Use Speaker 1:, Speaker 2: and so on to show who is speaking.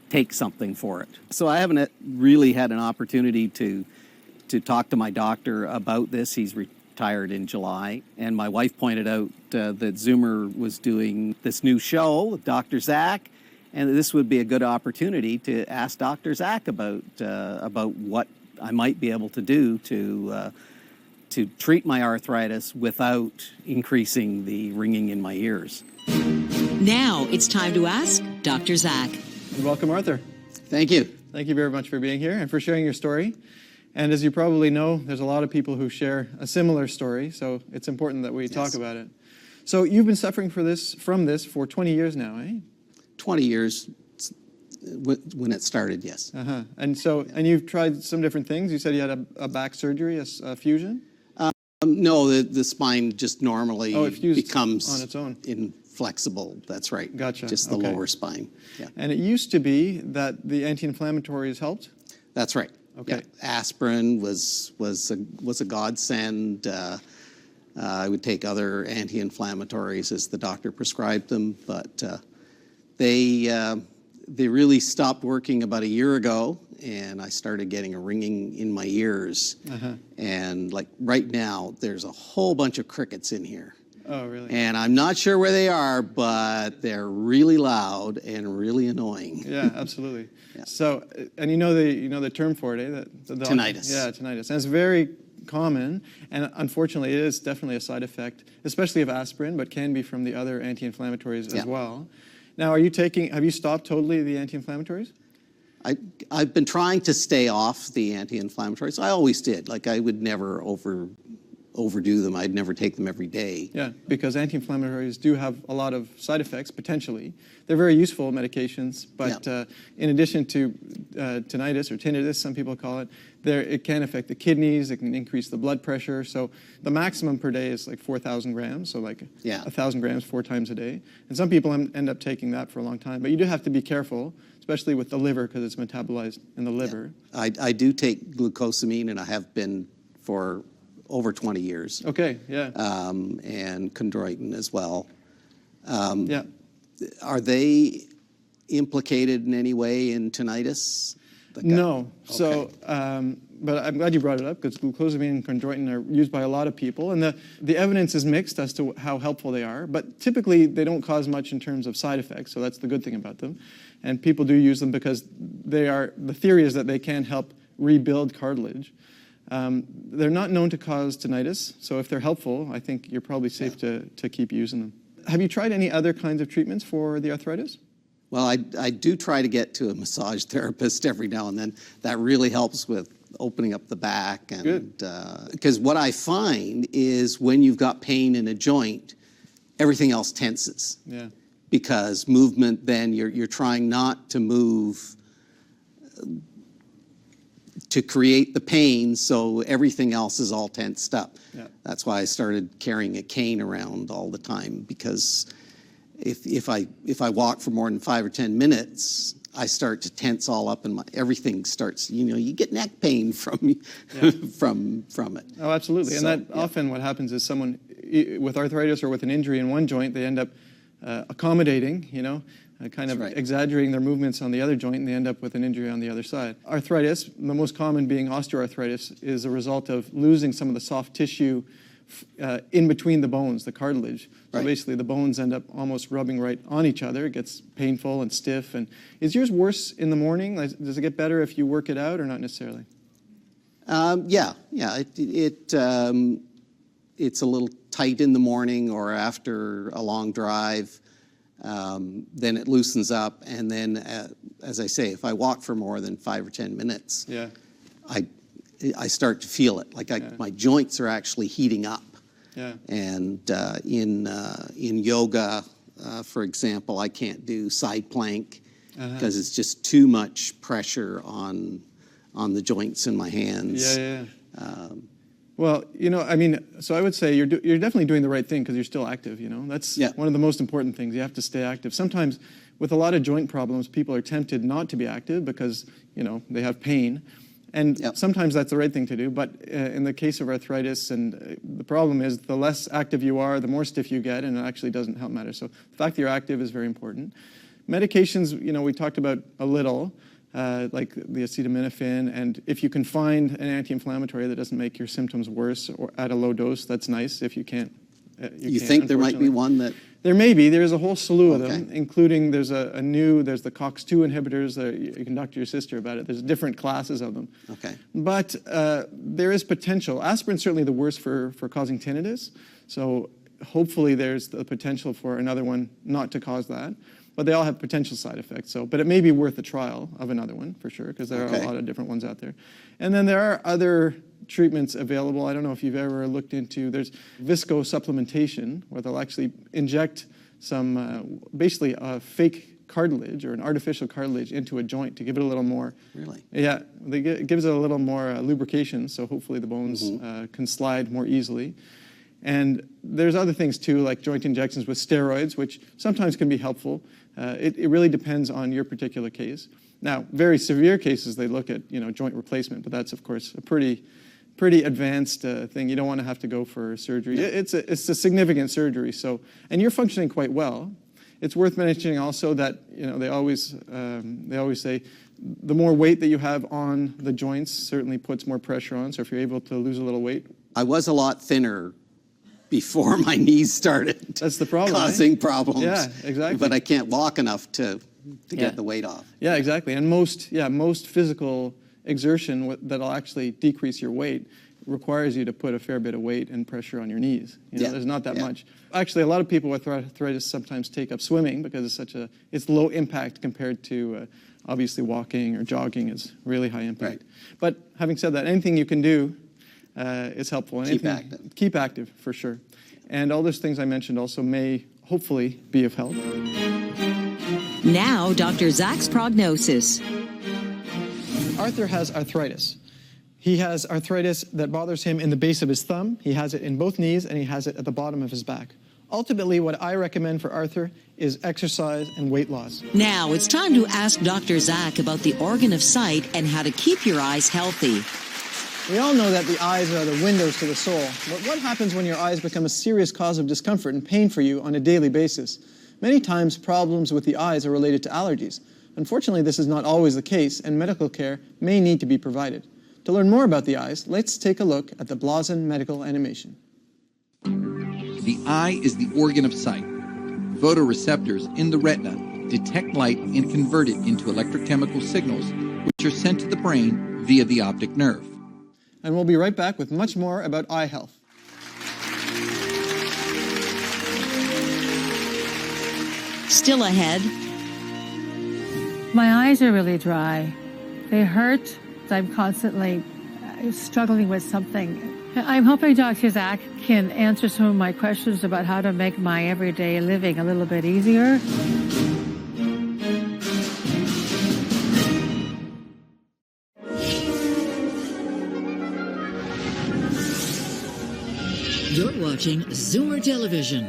Speaker 1: take something for it. So I haven't really had an opportunity to talk to my doctor about this. He's retired in July, and my wife pointed out that Zoomer was doing this new show with Dr. Zach, and this would be a good opportunity to ask Dr. Zach about what I might be able to do to treat my arthritis without increasing the ringing in my ears.
Speaker 2: Now it's time to ask Dr. Zach.
Speaker 3: Welcome, Arthur.
Speaker 1: Thank you.
Speaker 3: Thank you very much for being here and for sharing your story. And as you probably know, there's a lot of people who share a similar story, so it's important that we talk about it. So you've been suffering from this for 20 years now, eh?
Speaker 1: 20 years when it started, yes.
Speaker 3: And you've tried some different things. You said you had a back surgery, a fusion?
Speaker 1: No, the spine just normally becomes
Speaker 3: on its own.
Speaker 1: Inflexible. That's right.
Speaker 3: Gotcha.
Speaker 1: Just the lower spine. Yeah.
Speaker 3: And it used to be that the anti-inflammatories helped?
Speaker 1: That's right.
Speaker 3: Okay.
Speaker 1: Yeah. Aspirin was a godsend. I would take other anti-inflammatories as the doctor prescribed them, but they really stopped working about a year ago, and I started getting a ringing in my ears. And like right now, there's a whole bunch of crickets in here.
Speaker 3: Oh, really?
Speaker 1: And I'm not sure where they are, but they're really loud and really annoying.
Speaker 3: Yeah, absolutely.
Speaker 1: Yeah.
Speaker 3: So, and you know the term for it, eh?
Speaker 1: Tinnitus.
Speaker 3: Yeah, tinnitus. And it's very common, and unfortunately, it is definitely a side effect, especially of aspirin, but can be from the other anti-inflammatories as well. Now, have you stopped totally the anti-inflammatories?
Speaker 1: I've been trying to stay off the anti-inflammatories. I always did. Like I would never overdo them. I'd never take them every day.
Speaker 3: Yeah, because anti-inflammatories do have a lot of side effects, potentially. They're very useful medications, but in addition to tinnitus, or tinnitus, some people call it, it can affect the kidneys, it can increase the blood pressure. So the maximum per day is like 4,000 grams, so like 1,000 grams 4 times a day. And some people end up taking that for a long time. But you do have to be careful, especially with the liver, because it's metabolized in the liver.
Speaker 1: Yeah. I do take glucosamine, and I have been for over 20 years.
Speaker 3: Okay, yeah.
Speaker 1: And chondroitin as well.
Speaker 3: Yeah.
Speaker 1: Are they implicated in any way in tinnitus?
Speaker 3: No. Okay. So, but I'm glad you brought it up, because glucosamine and chondroitin are used by a lot of people, and the evidence is mixed as to how helpful they are, but typically they don't cause much in terms of side effects, so that's the good thing about them. And people do use them because the theory is that they can help rebuild cartilage. They're not known to cause tinnitus, so if they're helpful, I think you're probably safe to keep using them. Have you tried any other kinds of treatments for the arthritis?
Speaker 1: Well, I do try to get to a massage therapist every now and then. That really helps with opening up the back. And because what I find is when you've got pain in a joint, everything else tenses.
Speaker 3: Yeah.
Speaker 1: Because movement, then you're trying not to move to create the pain, so everything else is all tensed up.
Speaker 3: Yeah.
Speaker 1: That's why I started carrying a cane around all the time, because if I walk for more than 5 or 10 minutes, I start to tense all up, and everything starts. You get neck pain from it.
Speaker 3: Oh, absolutely. So, and that often what happens is someone with arthritis or with an injury in one joint, they end up accommodating, kind of exaggerating their movements on the other joint, and they end up with an injury on the other side. Arthritis, the most common being osteoarthritis, is a result of losing some of the soft tissue in between the bones, the cartilage. So basically the bones end up almost rubbing right on each other. It gets painful and stiff. And is yours worse in the morning? Does it get better if you work it out, or not necessarily?
Speaker 1: Yeah. It's a little tight in the morning or after a long drive. Then it loosens up, and then, as I say, if I walk for more than 5 or 10 minutes, I start to feel it. Like my joints are actually heating up.
Speaker 3: Yeah.
Speaker 1: And in yoga, for example, I can't do side plank because it's just too much pressure on the joints in my hands.
Speaker 3: Well, so I would say you're definitely doing the right thing, because you're still active, That's one of the most important things. You have to stay active. Sometimes with a lot of joint problems, people are tempted not to be active because, they have pain. And sometimes that's the right thing to do. But in the case of arthritis, and the problem is the less active you are, the more stiff you get, and it actually doesn't help matter. So the fact that you're active is very important. Medications, we talked about a little, like the acetaminophen, and if you can find an anti-inflammatory that doesn't make your symptoms worse or at a low dose, that's nice. If you can't,
Speaker 1: you think there might be one that...
Speaker 3: There may be. There's a whole slew of
Speaker 1: Okay.
Speaker 3: them, including there's there's the COX-2 inhibitors. You can talk to your sister about it. There's different classes of them.
Speaker 1: Okay.
Speaker 3: But there is potential. Aspirin's certainly the worst for causing tinnitus. So hopefully there's the potential for another one not to cause that. But they all have potential side effects. But it may be worth a trial of another one for sure, because there are a lot of different ones out there. And then there are other treatments available. I don't know if you've ever looked into, there's viscosupplementation, where they'll actually inject some, basically a fake cartilage or an artificial cartilage into a joint to give it a little more.
Speaker 1: Really?
Speaker 3: Yeah, it gives it a little more lubrication, so hopefully the bones can slide more easily. And there's other things too, like joint injections with steroids, which sometimes can be helpful. It really depends on your particular case. Now, very severe cases, they look at joint replacement, but that's of course a pretty advanced thing. You don't want to have to go for surgery. Yeah. It's a significant surgery. So, and you're functioning quite well. It's worth mentioning also that they always say the more weight that you have on the joints certainly puts more pressure on. So if you're able to lose a little weight,
Speaker 1: I was a lot thinner before my knees started.
Speaker 3: That's the problem.
Speaker 1: Causing problems.
Speaker 3: Yeah, exactly.
Speaker 1: But I can't walk enough to get the weight off.
Speaker 3: Yeah, exactly. And most physical exertion that'll actually decrease your weight requires you to put a fair bit of weight and pressure on your knees. There's not that much. Actually, a lot of people with arthritis sometimes take up swimming because it's low impact compared to obviously walking or jogging is really high impact.
Speaker 1: Right.
Speaker 3: But having said that, anything you can do is helpful. And
Speaker 1: Keep active.
Speaker 3: Keep active, for sure. And all those things I mentioned also may hopefully be of help.
Speaker 2: Now, Dr. Zach's prognosis.
Speaker 3: Arthur has arthritis. He has arthritis that bothers him in the base of his thumb. He has it in both knees, and he has it at the bottom of his back. Ultimately, what I recommend for Arthur is exercise and weight loss.
Speaker 2: Now, it's time to ask Dr. Zach about the organ of sight and how to keep your eyes healthy.
Speaker 3: We all know that the eyes are the windows to the soul. But what happens when your eyes become a serious cause of discomfort and pain for you on a daily basis? Many times, problems with the eyes are related to allergies. Unfortunately, this is not always the case, and medical care may need to be provided. To learn more about the eyes, let's take a look at the Blasen medical animation.
Speaker 4: The eye is the organ of sight. Photoreceptors in the retina detect light and convert it into electrochemical signals, which are sent to the brain via the optic nerve.
Speaker 3: And we'll be right back with much more about eye health.
Speaker 2: Still ahead,
Speaker 5: my eyes are really dry. They hurt. I'm constantly struggling with something. I'm hoping Dr. Zach can answer some of my questions about how to make my everyday living a little bit easier.
Speaker 2: you're watching Zoomer Television.